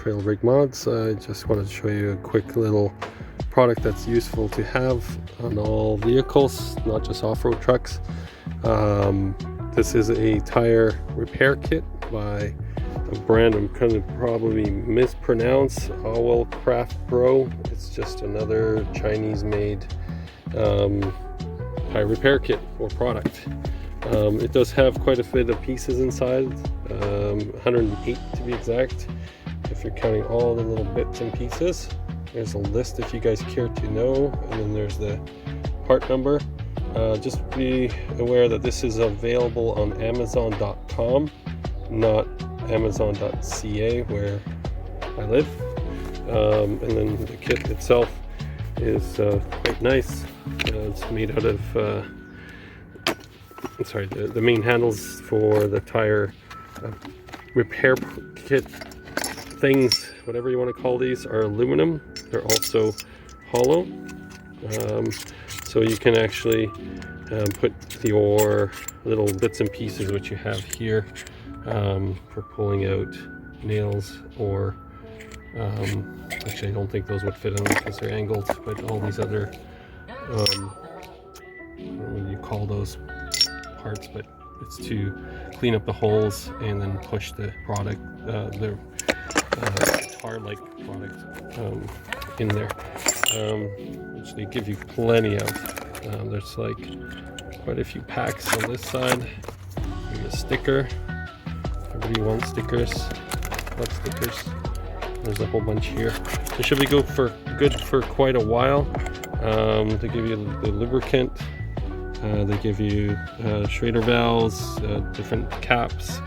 Trail Rig Mods. I just wanted to show you a quick little product that's useful to have on all vehicles, not just off-road trucks. This is a tire repair kit by a brand I'm going to probably mispronounce, AWELCRAFT Pro. It's just another Chinese-made tire repair kit or product. It does have quite a bit of pieces inside, 108 to be exact, if you're counting all the little bits and pieces. There's a list if you guys care to know, and then there's the part number. Just be aware that this is available on Amazon.com, not Amazon.ca where I live. And then the kit itself is quite nice. It's made out of the main handles for the tire repair kit things, whatever you want to call these, are aluminum. They're also hollow, so you can actually put your little bits and pieces which you have here for pulling out nails, or actually I don't think those would fit in because they're angled, but all these other I don't know what you call those parts, but it's to clean up the holes and then push the product, the tar-like product in there, which they give you plenty of. There's like quite a few packs on this side. Maybe a sticker. Everybody wants stickers. Love stickers. There's a whole bunch here. They should be good for quite a while. They give you the lubricant. They give you Schrader valves, different caps,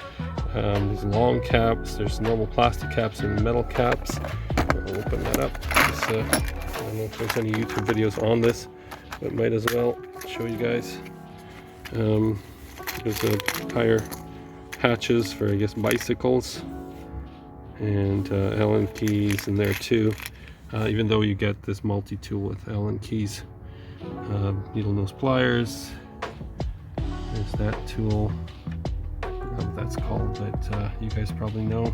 these long caps. There's normal plastic caps and metal caps. I'll open that up. I don't know if there's any YouTube videos on this, but might as well show you guys. There's tire patches for, I guess, bicycles, and Allen keys in there too, even though you get this multi-tool with Allen keys. Needle nose pliers. There's that tool. I don't know what that's called, but you guys probably know.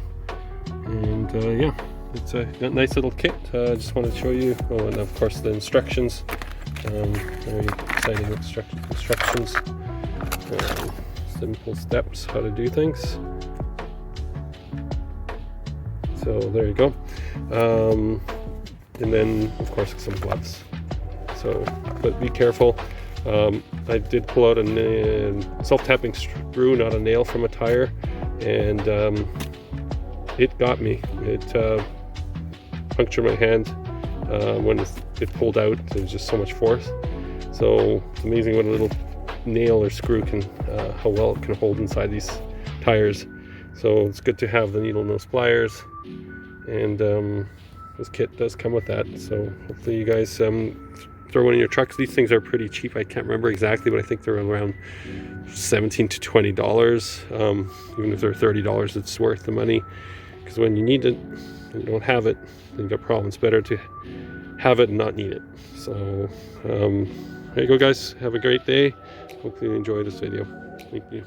And yeah, it's a nice little kit. Just wanted to show you. Oh, and of course the instructions. Very exciting instructions. Simple steps how to do things. So there you go. And then of course some gloves. So, but be careful. I did pull out a self-tapping screw, not a nail, from a tire, and it got me. It punctured my hand when it pulled out. There was just so much force. So it's amazing what a little nail or screw can, how well it can hold inside these tires. So it's good to have the needle nose pliers, and this kit does come with that. So hopefully you guys throw one in your trucks. These things are pretty cheap. I can't remember exactly, but I think they're around $17 to $20. Even if they're $30, it's worth the money, because when you need it and you don't have it, then you got problems. Better to have it and not need it. So there you go, guys. Have a great day. Hopefully you enjoy this video. Thank you.